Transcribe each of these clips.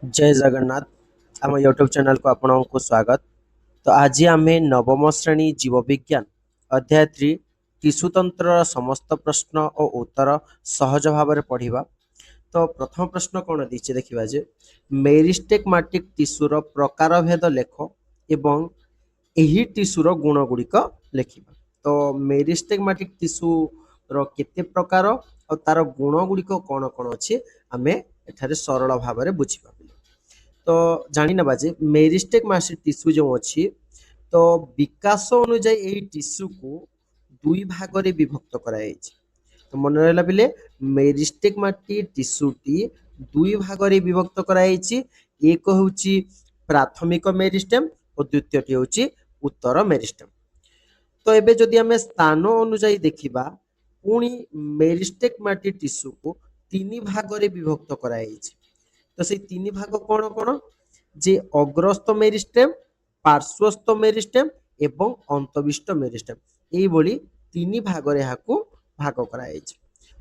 जय जगन्नाथ आम YouTube channel को आपको स्वागत। तो आज आम नवम श्रेणी जीवविज्ञान अध्याय 3 टिशुतंत्र समस्त प्रश्न और उत्तर सहज भाव पढ़ा। तो प्रथम प्रश्न कौन दीचे देखा जे मेरिस्टेगमाटिक टिशुर प्रकार भेद लेख एवं यही टिशुर गुण गुड़िक लेखिबा। तो मेरिस्टेगमाटिक टिशु केते प्रकार और तार गुण गुड़िक कौन कौन अच्छे आम एठारे सरल भाव में बुझीपा। तो जानी नबा जे मेरिस्टेगमाटिक टिश्यू जो अच्छी तो विकास अनुଯାयୀ यही टिश्यू को दुई भाग रे विभक्त कराई अछि। तो मन रहला बिले मेरिस्टेगमाटिक टिश्यू टी दुई भाग रे विभक्त कराई अछि। एक होउची प्राथमिक मेरिस्टेम और द्वितीय टी होउची उत्तर मेरिस्टेम। तो एबे जदि आमे स्थान अनुଯାयी देखिबा पुणी मेरिस्टेगमाटिक टिश्यू को तीन भाग रे विभक्त कराई अछि। तो से तीन भाग कौन कौन जे अग्रस्थ मेरिस्टेम पार्श्वस्थ मेरिस्टेम एवं अंतविष्ट मेरिस्टेम यही तीन भाग रे हाकू भाग कराई अछि।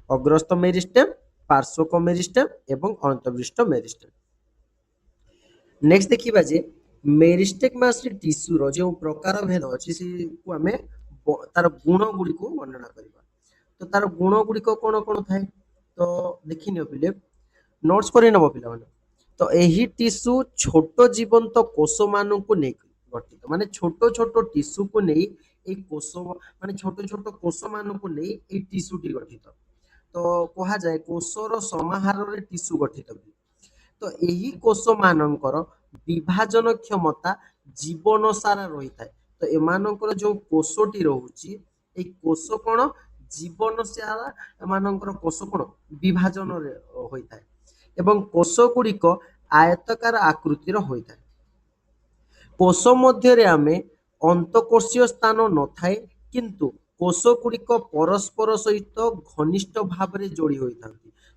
अग्रस्थ मेरिस्टेम पार्श्वक मेरिस्टेम एवं अंतविष्ट मेरिस्टेम। नेक्स्ट देखिबा जे मेरिस्टेगमाटिक टिश्यूर जो प्रकार भेद अछि से को आमे तार गुण गुडी को वर्णना करिबा। तो तार गुण गुडी को कोन कोन थाए तो देखिनियो पिले नोट्स करे नबो पिला माने। तो यही टिश्यू छोट जीवंत कोष मान को नहीं गठित माने छोट छोट टिश्यू को नहीं एक कोष माने छोट छोट कोष मान को नहीं ए टिश्यू टी गठित। तो कहा जाए कोषर समाहार रे टिश्यू गठित हुए। तो यही कोष मानकर विभाजन क्षमता जीवन सारा रही था। तो एमानकर जो कोषटी रोची ए कोष कौन जीवन सारा एमानकर कोष कौन विभाजन होता है एवं कोष गुड़िक आयतकार आकृतिर होता है। कोष मध्य आमे अंतकोशीय स्थान न थाए किंतु कोष गुड़िक परस्पर सहित घनिष्ठ भाव में जोड़ी होता।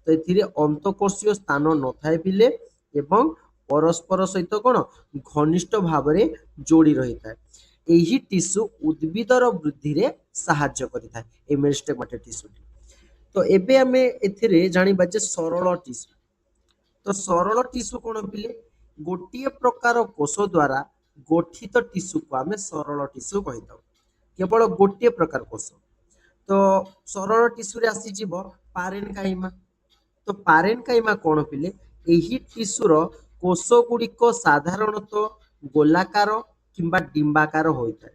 तो ये अंतकोशीय स्थान न थाए बिले एवं परस्पर सहित कौन घनिष्ठ भाव में जोड़ी रही है। यही टिश्यू उद्भिदर वृद्धि रे साहाय्य करिଥାଏ ए मेरिस्टेगमाटिक टिश्यू। तो एबे आमे एथिरे जानिबा जे सरल टिश्यू। तो सरल टिश्यू कौन पिले गोटे प्रकार कोष द्वारा गठित टिश्यू को आमे सरल टिश्यू कहिथाउ। केवल गोटे प्रकार कोष। तो सरल टिश्यू रे आसी जीव पारेनकाइमा। तो पारेनकाइमा कौन पिले यही टिश्यूर कोष गुड़िक साधारणतः गोलाकार किंबा डिंबाकार होता है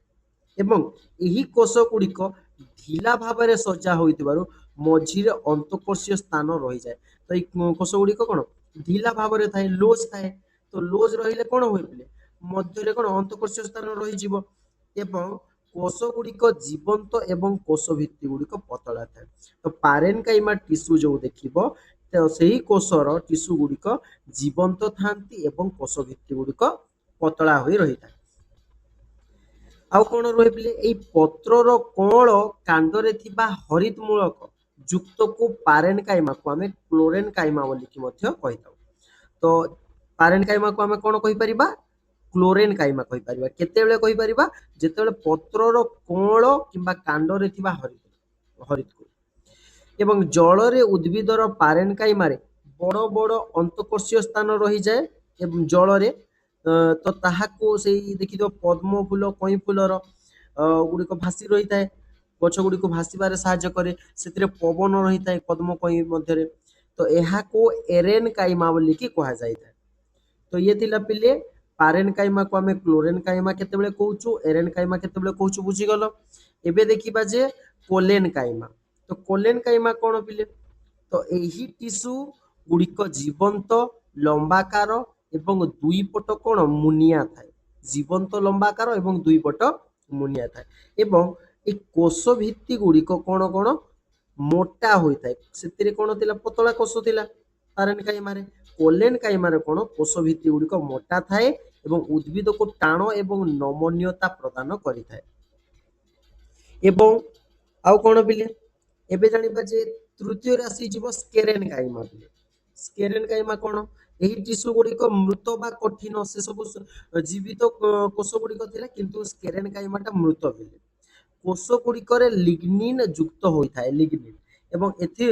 एवं यही कोष गुड़िक ढिला भाव में सजा होइतिबारु मझिरे अंतकोशीय स्थान रही जाए। तो ये कोष गुड़िक कौन ढिला भाव में थाए लूज थाए। तो लूज रहिले कौन हुए पिले मध्य कौन अंतकोशीय स्थान रही जीव एवं कोष गुड़िक जीवंत एवं कोष भित्ति गुड़िक पतला थाए। तो पारेनकाइमा टिश्यू जो देखिबो तो सही कोषर टिश्यू गुड़िक जीवंत थांती एवं कोष भित्ति गुड़िक पतला होई रही था। आउ कौन रहे पिले एई पत्रर कौल कांडरे थिबा हरित मूलक युक्त को पारेनकाइमा को आमे क्लोरेनकाइमा बोली कि मध्य कहिताउ। तो पारेनकाइमा को आमे कौन कहि परिबा क्लोरेनकाइमा कहि परिबा। केतेबेले कहि परिबा जेतेबेले पत्रर कौल किंबा कांडरे थिबा हरित को एवं जलरे उद्भिदर पारेनकाइमारे बड़ बड़ अंतकोशीय स्थान रही जाए एवं जलरे तो ताहाको से देखिथिबो पद्म फूल कई फूलर गुड़िक भासी रही थाए गछ गुड़िक भासीबारे साहाय्य करे सेतिरे पवन रही थाए पद्म कई मध्यरे। तो एहाको एरेनकाइमा बोली कि कहा जाय थाए। तो ये थिला पिले पारेनकाइमा को आमे क्लोरेनकाइमा केतेबेले कहूछु एरेनकाइमा केतेबेले कहूछु बुझी गलो। एबे देखिबा जे कोलेनकाइमा। तो कोलेनकाइमा कौन पिले तो यही टिश्यू गुड़िक जीवंत लंबाकार एवं दुई पट कौन मुनिया थाए जीवंत लंबाकार एवं दुई पट मुनिया थाए एवं ए कोष भित्ति गुड़िक कौन कौन मोटा होता है से कौन थिला पतला कोष थिला पारेनकाइमारे। कोलेनकाइमारे कौन कोष भित्ति गुड़िक मोटा थाए एवं उद्भिद को टाण एवं नमनीयता प्रदान करिथाए। एवं आउ कौन पिले एबे जानिबा जे तृतीय राशि जीव स्केरेनकाइमा पिले। स्केरेनकाइमा कौन यही टिश्यू गुड़िक मृत बा कठिन से सब जीवित कोष गुड़िक थिला किंतु स्केरेनकाइमाटा मृत पिले। कोष गुड़िक लिग्निन युक्त होता है लिग्निन एवं एथि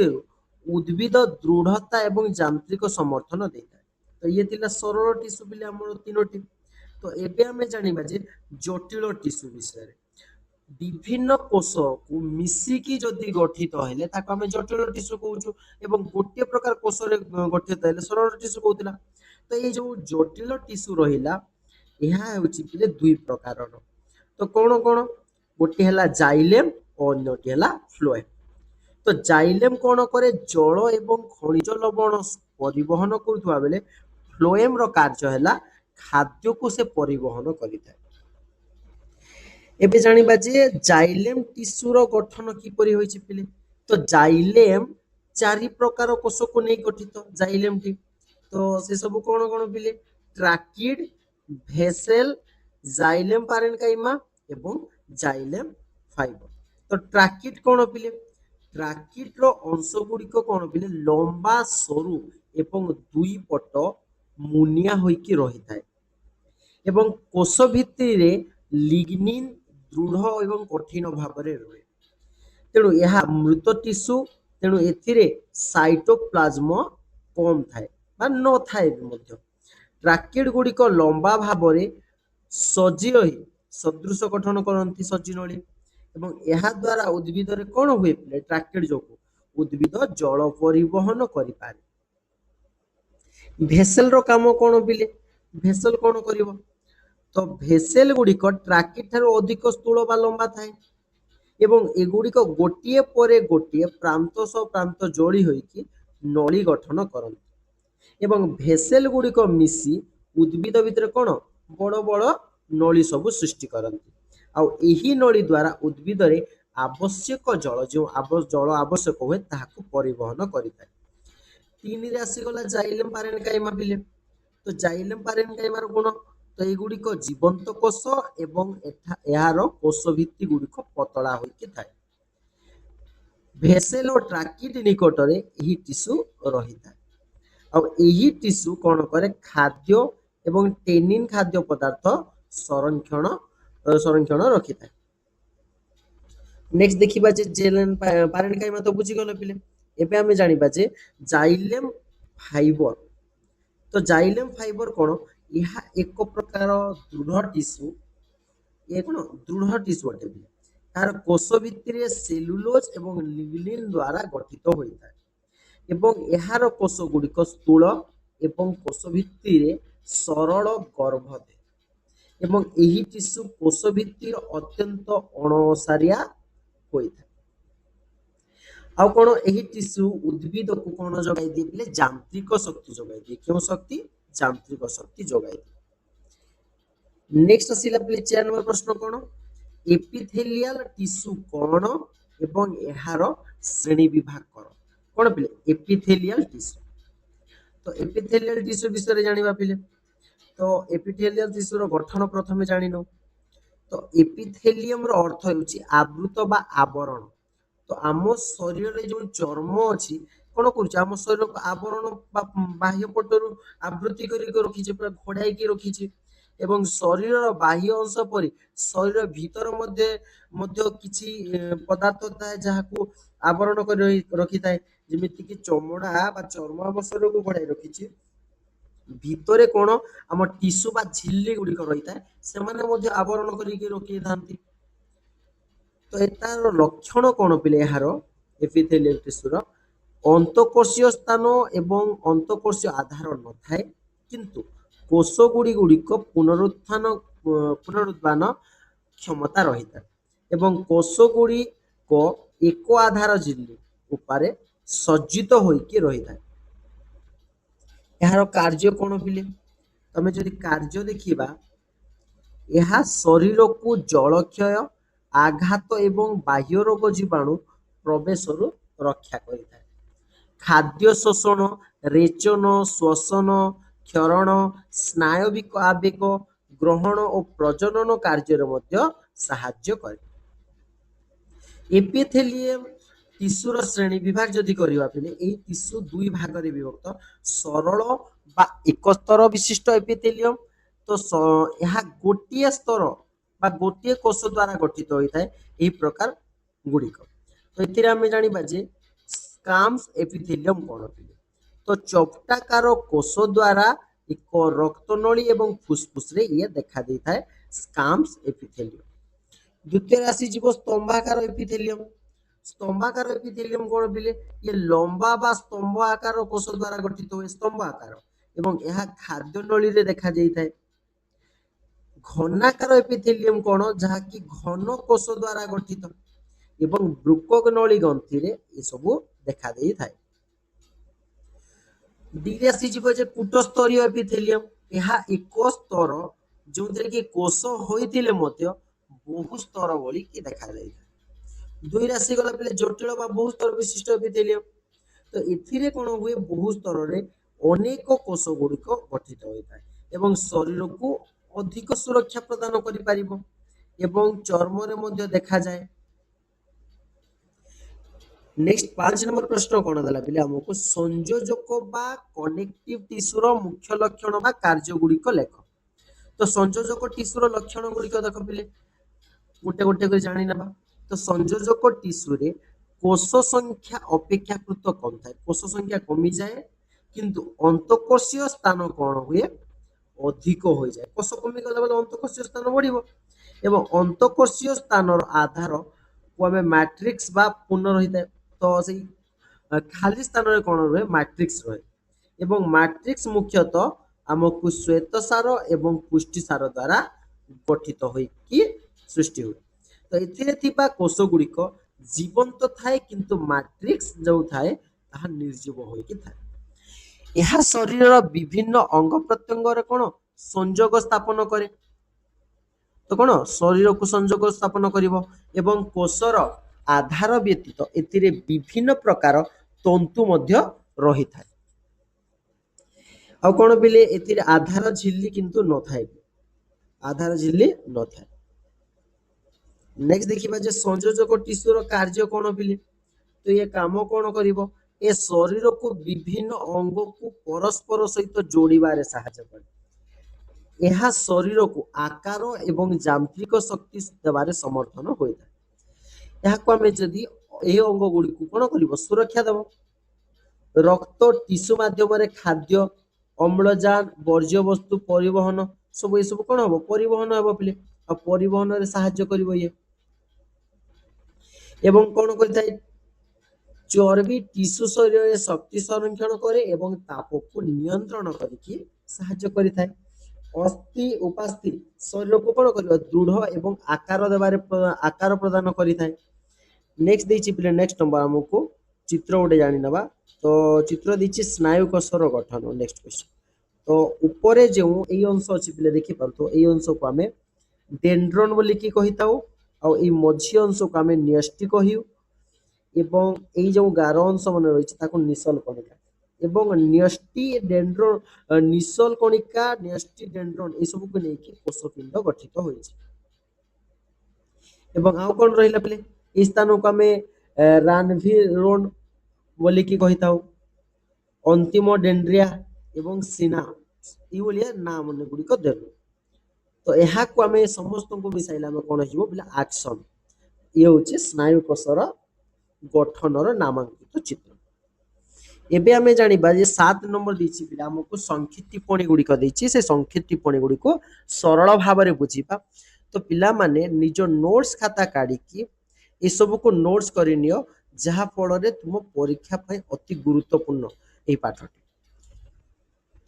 उद्भिद दृढ़ता एवं यांत्रिक समर्थन देता है। तो ये थिला सरल टिश्यू पिले हमर तीनोटी। तो एबे आमे जानिबा जे जटिल टिश्यू विषय रे। विभिन्न कोष को मिसिकी जदि गठित हेले ताको आमे जटिल टिश्यू कहूछु एवं गोटे प्रकार कोष रे गठित हेले सरल टिश्यू कहूतिला। तो ये जो जटिल टिश्यू रहिला ଏହା ହେଉଛି ପିଲେ ଦୁଇ ପ୍ରକାରର। ତ କଣ କଣ? ଗୋଟିଏ ହେଲା ଜାଇଲେମ୍ ଓ ଅନ୍ୟଟି ହେଲା ଫ୍ଲୋଏମ୍। ତ ଜାଇଲେମ୍ କଣ କରେ? ଜଳ ଏବଂ ଖଣିଜ ଲବଣ ପରିବହନ କରୁଥିବା ବେଳେ ଫ୍ଲୋଏମ୍ ର କାର୍ଯ୍ୟ ହେଲା ଖାଦ୍ୟକୁ ସେ ପରିବହନ କରିଥାଏ। ଏବେ ଜାଣିବା ଯେ ଜାଇଲେମ୍ ଟିସ୍ୟୁର ଗଠନ କିପରି ହୋଇଛି ପିଲେ? ତ ଜାଇଲେମ୍ ଚାରି ପ୍ରକାର କୋଷକୁ ନେଇ ଗଠିତ ଜାଇଲେମ୍ଟି। ତ ସେ ସବୁ କଣ କଣ ପିଲେ? ଟ୍ରାକିଡ୍, ଭେସେଲ୍, ଜାଇଲେମ୍ ପାରେନକାଇମା ଏବଂ ଜାଇଲେମ୍ फाइबर। तो ट्राकिड कौन पिले? ट्राकिड रो अंश गुड़िक कौन पिले? लंबा सरू एवं दुई पट मुनिया होइकी रही थाए एवं कोष भित्री रे लिग्निन दृढ़ एवं कठिन भाव रे रहे। तेणु यह मृत टिश्यू, तेणु एथिरे साइटोप्लाज्म कम थाए बा न थाए मध्य। ट्राकिड गुड़िक लंबा भाव रे सजी रही सदृश गठन करती सजी नली एवं ଏହା ଦ୍ୱାରା ଉଦ୍ଭିଦରେ କଣ ହୁଏ? ଟ୍ରାକେଡ୍ ଯୋଗୁ ଉଦ୍ଭିଦ ଜଳ ପରିବହନ କରିପାରେ। ଭେସେଲ ର କାମ କଣ ପିଲେ? ଭେସେଲ କଣ କରିବ? ତ ଭେସେଲ ଗୁଡିକ ଟ୍ରାକିଡ୍ ଠାରୁ ଅଧିକ ସ୍ଥୂଳ ବା ଲମ୍ବା ଥାଏ ଏବଂ ଏଗୁଡିକ ଗୋଟିଏ ପରେ ଗୋଟିଏ ପ୍ରାନ୍ତ ସହ ପ୍ରାନ୍ତ ଯୋଡ଼ି ହୋଇକି ନଳୀ ଗଠନ କରନ୍ତି ଏବଂ ଭେସେଲ ଗୁଡିକ ମିଶି ଉଦ୍ଭିଦ ଭିତରେ କଣ ବଡ଼ ବଡ଼ ନଳୀ ସବୁ ସୃଷ୍ଟି କରନ୍ତି। ଆଉ ଏହି ନଳୀ ଦ୍ୱାରା ଉଦ୍ଭିଦରେ ଆବଶ୍ୟକ ଜଳ ଯେଉଁ ଜଳ ଆବଶ୍ୟକ ହୁଏ ତାହାକୁ ପରିବହନ କରିଥାଏ। ତିନିରେ ଆସିଗଲା ଜାଇଲେମ୍ ପାରେନକାଇମା ପିଲେ। ତ ଜାଇଲେମ୍ ପାରେନକାଇମାର ଗୁଣ, ତ ଏଗୁଡିକ ଜୀବନ୍ତ କୋଷ ଏବଂ ଏହାର କୋଷ ଭିତ୍ତି ଗୁଡିକ ପତଳା ହୋଇକି ଥାଏ। ଭେସେଲ ଓ ଟ୍ରାକିଡ୍ ନିକଟରେ ଏହି ଟିସ୍ୟୁ ରହିଥାଏ। ଆଉ ଏହି ଟିସ୍ୟୁ କଣ କରେ? ଖାଦ୍ୟ ଏବଂ ଟେନିନ୍ ଖାଦ୍ୟ ପଦାର୍ଥ ସଂରକ୍ଷଣ ରଖିଥାଏ। नेक्स्ट देखिबा जे जेलेम पारेनकाइमा तो बुझी गलो पिले। एबे आमे जानिबा जे जाइलेम फाइबर। तो जाइलेम फाइबर कोन? यह एक प्रकार दृढ़ टिश्यू। ये कोन दृढ़ टिश्यू अटे भी। तार कोष भितरे सेलुलोज एवं लिग्निन द्वारा गठित होइଥାଏ एवं एहार कोष गुड़िक स्थूल एवं कोष भित्तिरे सरल गर्भ दे एवं एही टिश्यू कोष भित्तिर अत्यंत अणओसारिया होइଥାଏ। ଆଉ କଣ? ଏହି ଟିସ୍ୟୁ ଉଦ୍ଭିଦକୁ କଣ ଯୋଗାଇ ଦିଏ ପିଲେ? ଯାନ୍ତ୍ରିକ ଶକ୍ତି ଯୋଗାଇ ଦିଏ। କେଉଁ ଶକ୍ତି? ଯାନ୍ତ୍ରିକ ଶକ୍ତି ଯୋଗାଇ ଦିଏ। ନେକ୍ସଟ ଆସିଲା ପିଲେ 4 ନମ୍ବର ପ୍ରଶ୍ନ କଣ? ଏପିଥେଲିଆଲ ଟିସ୍ୟୁ କଣ ଏବଂ ଏହାର ଶ୍ରେଣୀ ବିଭାଗ କର। କଣ ପିଲେ? Epithelial tissue. ତ ଏପିଥେଲିଆଲ ଟିସ୍ୟୁ ବିଷୟରେ ଜାଣିବା ପିଲେ। ତ ଏପିଥେଲିଆଲ ଟିସ୍ୟୁର ଗଠନ ପ୍ରଥମେ ଜାଣିନୁ। ତ ଏପିଥେଲିୟମ ର अर्थ ହେଉଛି आवृत बा आवरण। तो आम शरीर रे जो चर्म अछि कौन करुचे? आम शरीर को आवरण बा बाह्य पटरु आवृत्ति करिक रखिचे, पूरा घोड़ाई रखिचे एवं शरीर बाह्य अंश परि शरीर भीतर मध्य मध्य किछि पदार्थ थाए जहाको आवरण कर रखि थाए, जेमिति कि चमड़ा बा चर्म आम शरीर को घोड़ाई रखिचे। ভিতরে কোন আমার টিস্যু বা ঝিল্লি গুড়িক রহিଥାଏ, ସେମାନେ ମଧ୍ୟ ଆବରଣ କରିକି ରଖିଥାନ୍ତି। ତ ଏଟାର ଲକ୍ଷଣ କଣ ପିଲେ? ଏହାର ଏପିଥେଲିଆଲ ଟିସ୍ୟୁର ଅନ୍ତଃକୋଷୀୟ ସ୍ଥାନ ଏବଂ ଅନ୍ତଃକୋଷୀୟ ଆଧାର ନଥାଏ, କିନ୍ତୁ କୋଷ ଗୁଡିକ ପୁନରୁତ୍ଥାନ କ୍ଷମତା ରହିଥାଏ ଏବଂ କୋଷ ଗୁଡିକ ଏକ ଆଧାର ଝିଲ୍ଲି ଉପରେ ସଜ୍ଜିତ ହୋଇକି ରହିଥାଏ। ଏହାର କାର୍ଯ୍ୟ କଣ ପିଲେ? ତମେ ଯଦି କାର୍ଯ୍ୟ ଦେଖିବା, ଏହା ଶରୀରକୁ ଜଳକ୍ଷୟ, ଆଘାତ ଏବଂ ବାହ୍ୟ ରୋଗ ଜୀବାଣୁ ପ୍ରବେଶରୁ ରକ୍ଷା କରିଥାଏ। ଖାଦ୍ୟ ଶୋଷଣ, ରେଚନ, ଶ୍ୱସନ, କ୍ଷରଣ, ସ୍ନାୟବିକ ଆବେଗ ଗ୍ରହଣ ଓ ପ୍ରଜନନ କାର୍ଯ୍ୟରେ ମଧ୍ୟ ସାହାଯ୍ୟ କରେ। ଏପିଥେଲିୟମ টিস্যুর শ্রেণী বিভাগ যদি করিবা পিলে, এই টিস্যু দুই ভাগরে বিভক্ত। ସରଳ বা ଏକସ୍ତର ବିଶିଷ୍ଟ ଏପିଥେଲିୟମ। ତ ଏହା ଗୋଟିଏ ସ୍ତର ବା ଗୋଟିଏ କୋଷ ଦ୍ୱାରା ଗଠିତ ହୋଇଥାଏ ଏହି ପ୍ରକାର ଗୁଡିକ। ତ ଏଥିରେ ଆମେ ଜାଣିବା ଯେ ସ୍କାମ୍ସ ଏପିଥେଲିୟମ କଣ ପିଲେ? ତ ଚପଟାକାର କୋଷ ଦ୍ୱାରା ଏକ ରକ୍ତନଳୀ ଏବଂ ଫୁସଫୁସରେ ଇଏ ଦେଖା ଦେଇଥାଏ ସ୍କାମ୍ସ ଏପିଥେଲିୟମ। ଦ୍ୱିତୀୟରେ ଆସିଯିବ ସ୍ତମ୍ଭାକାର ଏପିଥେଲିୟମ। ସ୍ତମ୍ଭାକାର ଏପିଥେଲିୟମ କଣ ପିଲେ? ଇଏ ଲମ୍ବା ବା ସ୍ତମ୍ଭ ଆକାର କୋଷ ଦ୍ୱାରା ଗଠିତ ହୁଏ, ସ୍ତମ୍ଭ ଆକାର, ଏବଂ ଏହା ଖାଦ୍ୟ ନଳୀରେ ଦେଖାଯାଇଥାଏ। ଘନାକାର ଏପିଥେଲିୟମ କଣ? ଯାହାକି ଘନ କୋଷ ଦ୍ୱାରା ଗଠିତ ଏବଂ ବୃକକ ନଳୀ ଗ୍ରନ୍ଥିରେ ଏସବୁ ଦେଖା ଦେଇଥାଏ। ଡିରେ ଆସିଯିବ ଯେ କୂଟସ୍ତରୀୟ ଏପିଥେଲିୟମ। ଏହା ଏକ ସ୍ତର ଯେଉଁଥିରେ କି କୋଷ ହୋଇଥିଲେ ମଧ୍ୟ ବହୁ ସ୍ତର ଭଳି କି ଦେଖାଯାଇଥାଏ। ଦୁଇରେ ଆସିଗଲା ପିଲେ ଜଟିଳ ବା ବହୁ ସ୍ତର ବିଶିଷ୍ଟ ଏପିଥେଲିୟମ। ତ ଏଥିରେ କଣ ହୁଏ? ବହୁ ସ୍ତରରେ ଅନେକ କୋଷ ଗୁଡ଼ିକ ଗଠିତ ହୋଇଥାଏ ଏବଂ ଶରୀରକୁ ଅଧିକ ସୁରକ୍ଷା ପ୍ରଦାନ କରିପାରିବ ଏବଂ ଚର୍ମରେ ମଧ୍ୟ ଦେଖାଯାଏ। ନେକ୍ସଟ 5 ନମ୍ବର ପ୍ରଶ୍ନ କଣ ଦେଲା ପିଲେ ଆମକୁ? ସଂଯୋଜକ ବା କନେକ୍ଟିଭ ଟିସ୍ୟୁର ମୁଖ୍ୟ ଲକ୍ଷଣ ବା କାର୍ଯ୍ୟ ଗୁଡ଼ିକ ଲେଖ। ତ ସଂଯୋଜକ ଟିସ୍ୟୁର ଲକ୍ଷଣ ଗୁଡ଼ିକ ଦେଖ ପିଲେ, ଗୋଟେ ଗୋଟେ କରି ଜାଣି ନେବା। ତ ସଂଯୋଜକ ଟିସ୍ୟୁରେ କୋଷ ସଂଖ୍ୟା ଅପେକ୍ଷାକୃତ କମ ଥାଏ, କୋଷ ସଂଖ୍ୟା କମିଯାଏ, କିନ୍ତୁ ଅନ୍ତଃକୋଷୀୟ ସ୍ଥାନ କଣ ହୁଏ? ଅଧିକ ହୋଇଯାଏ। କୋଷ କମିଗଲା ବେଳେ ଅନ୍ତଃକୋଷୀୟ ସ୍ଥାନ ବଢିବ ଏବଂ ଅନ୍ତଃକୋଷୀୟ ସ୍ଥାନର ଆଧାର କୁ ଆମେ ମ୍ୟାଟ୍ରିକ୍ସ ବା ପୂର୍ଣ୍ଣ ରହିଥାଏ। ତ ସେଇ ଖାଲି ସ୍ଥାନରେ କଣ ରୁହେ? ମ୍ୟାଟ୍ରିକ୍ସ ରହେ ଏବଂ ମ୍ୟାଟ୍ରିକ୍ସ ମୁଖ୍ୟତଃ ଆମକୁ ଶ୍ଵେତସାର ଏବଂ ପୁଷ୍ଟିସାର ଦ୍ୱାରା ଗଠିତ ହୋଇକି ସୃଷ୍ଟି ହୁଏ। ତ ଏଥିରେ ଥିବା କୋଷ ଗୁଡ଼ିକ ଜୀବନ୍ତ ଥାଏ, କିନ୍ତୁ ମ୍ୟାଟ୍ରିକ୍ସ ଯୋଉ ଥାଏ ତାହା ନିର୍ଜୀବ ହୋଇକି ଥାଏ। ଏହା ଶରୀରର ବିଭିନ୍ନ ଅଙ୍ଗ ପ୍ରତ୍ୟଙ୍ଗରେ କଣ ସଂଯୋଗ ସ୍ଥାପନ କରେ। ତ କଣ ଶରୀରକୁ ସଂଯୋଗ ସ୍ଥାପନ କରିବ ଏବଂ କୋଷର ଆଧାର ବ୍ୟତୀତ ଏଥିରେ ବିଭିନ୍ନ ପ୍ରକାର ତନ୍ତୁ ମଧ୍ୟ ରହିଥାଏ। ଆଉ କଣ ପିଲେ? ଏଥିରେ ଆଧାର ଝିଲ୍ଲି କିନ୍ତୁ ନଥାଏ, ଆଧାର ଝିଲ୍ଲି ନଥାଏ। ନେକ୍ସଟ ଦେଖିବା ଯେ ସଂଯୋଜକ ଟିସ୍ୟୁର କାର୍ଯ୍ୟ କଣ ପିଲେ? ତ ଇଏ କାମ କଣ କରିବ? ଏ ଶରୀରକୁ ବିଭିନ୍ନ ଅଙ୍ଗକୁ ପରସ୍ପର ସହିତ ଯୋଡ଼ିବାରେ ସାହାଯ୍ୟ କରେ। ଏହା ଶରୀରକୁ ଆକାର ଏବଂ ଯାନ୍ତ୍ରିକ ଶକ୍ତି ଦେବାରେ ସମର୍ଥନ ହୋଇଥାଏ। ଏହାକୁ ଆମେ ଯଦି ଏହି ଅଙ୍ଗ ଗୁଡ଼ିକୁ କଣ କରିବ? ସୁରକ୍ଷା ଦେବ। ରକ୍ତ ଟିସ୍ୟୁ ମାଧ୍ୟମରେ ଖାଦ୍ୟ, ଅମ୍ଳଜାନ, ବର୍ଜ୍ୟବସ୍ତୁ ପରିବହନ, ସବୁ ଏସବୁ କଣ ହବ? ପରିବହନ ହେବ ପିଲେ। ଆଉ ପରିବହନରେ ସାହାଯ୍ୟ କରିବ ଇଏ। ଏବଂ କଣ କରିଥାଏ? ଚର୍ବି ଟିସ୍ୟୁ ଶରୀରରେ ଶକ୍ତି ସଂରକ୍ଷଣ କରେ ଏବଂ ତାପକୁ ନିୟନ୍ତ୍ରଣ କରିକି ସାହାଯ୍ୟ କରିଥାଏ। ଅସ୍ଥି ଉପାସ୍ଥି ଶରୀରକୁ କଣ କରିବ? ଦୃଢ ଏବଂ ଆକାର ଦେବାରେ ଆକାର ପ୍ରଦାନ କରିଥାଏ। ନେକ୍ସଟ ଦେଇଛି ପିଲେ, ନେକ୍ସଟ ନମ୍ବର ଆମକୁ ଚିତ୍ର ଗୋଟେ ଜାଣିନେବା। ତ ଚିତ୍ର ଦେଇଛି ସ୍ନାୟୁ କୋଷର ଗଠନ। Next question. ତ ଉପରେ ଯେଉଁ ଏଇ ଅଂଶ ଅଛି ପିଲେ ଦେଖିପାରୁଥିବ, ଏଇ ଅଂଶକୁ ଆମେ ଡେଣ୍ଡ୍ରନ୍ ବୋଲିକି କହିଥାଉ, ଆଉ ଏଇ ମଝି ଅଂଶକୁ ଆମେ ନ୍ୟଷ୍ଟି କହିବୁ ଏବଂ ଏଇ ଯୋଉ ଗାର ଅଂଶ ମାନେ ରହିଛି ତାକୁ ନିସଲ କଣିକା ଏବଂ ନ୍ୟଷ୍ଟି ଡେଣ୍ଡ୍ରୋନ, ନିସଲ କଣିକା, ନ୍ୟଷ୍ଟି ଡେଣ୍ଡ୍ରନ୍ ଏସବୁକୁ ନେଇକି କୋଷପିଣ୍ଡ ଗଠିତ ହୋଇଛି। ଏବଂ ଆଉ କଣ ରହିଲା ପିଲେ? ଏଇ ସ୍ଥାନକୁ ଆମେ ରାନଭିରୋନ ବୋଲିକି କହିଥାଉ, ଅନ୍ତିମ ଡେଣ୍ଡ୍ରିଆ ଏବଂ ସିନା ଏଇଭଳିଆ ନାଁ ମାନେ ଗୁଡ଼ିକ ଦେଲୁ। ତ ଏହାକୁ ଆମେ ସମସ୍ତଙ୍କୁ ମିଶାଇଲେ ଆମେ କଣ ହେଇଯିବ ପିଲା? ଆକ୍ସନ। ଇଏ ହଉଛି ସ୍ନାୟୁ କୋଷର ଗଠନର ନାମାଙ୍କିତ ଚିତ୍ର। ଏବେ ଆମେ ଜାଣିବା ଯେ 7 ନମ୍ବର ଦେଇଛି ପିଲା ଆମକୁ ସଂକ୍ଷିପ୍ତ ଟିପ୍ପଣୀ ଗୁଡ଼ିକ ଦେଇଛି। ସେ ସଂକ୍ଷିପ୍ତ ଟିପ୍ପଣୀ ଗୁଡ଼ିକୁ ସରଳ ଭାବରେ ବୁଝିବା। ତ ପିଲାମାନେ ନିଜ ନୋଟ୍ସ ଖାତା କାଢିକି ଏସବୁକୁ ନୋଟ୍ସ କରିନିଅ, ଯାହା ଫଳରେ ତୁମ ପରୀକ୍ଷା ପାଇଁ ଅତି ଗୁରୁତ୍ୱପୂର୍ଣ୍ଣ এই ପାଠଟି।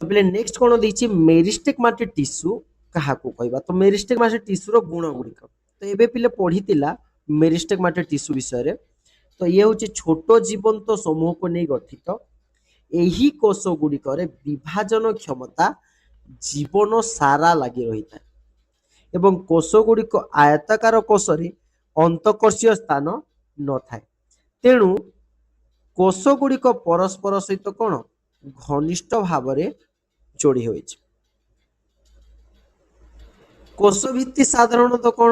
ପିଲେ ନେକ୍ସଟ କଣ ଦେଇଛି? ମେରିଷ୍ଟେକ୍ ମାଟି ଟିସ୍ୟୁ କାହାକୁ କହିବା? ତ ମେରିଷ୍ଟେକ୍ ମାଟି ଟିସ୍ୟୁର ଗୁଣ ଗୁଡ଼ିକ। ତ ଏବେ ପିଲେ ପଢିଥିଲା ମେରିଷ୍ଟେକ୍ ମାଟି ଟିସ୍ୟୁ ବିଷୟରେ। ତ ଇଏ ହଉଛି ଛୋଟ ଜୀବନ୍ତ ସମୂହକୁ ନେଇ ଗଠିତ। ଏହି କୋଷ ଗୁଡ଼ିକରେ ବିଭାଜନ କ୍ଷମତା ଜୀବନ ସାରା ଲାଗି ରହିଥାଏ ଏବଂ କୋଷ ଗୁଡ଼ିକ ଆୟତାକାର କୋଷରେ ଅନ୍ତଃକୋଷୀୟ ସ୍ଥାନ ନଥାଏ। ତେଣୁ କୋଷ ଗୁଡ଼ିକ ପରସ୍ପର ସହିତ କଣ ଘନିଷ୍ଠ ଭାବରେ ଯୋଡ଼ି ହୋଇଛି। କୋଷ ଭିତ୍ତି ସାଧାରଣତଃ କଣ?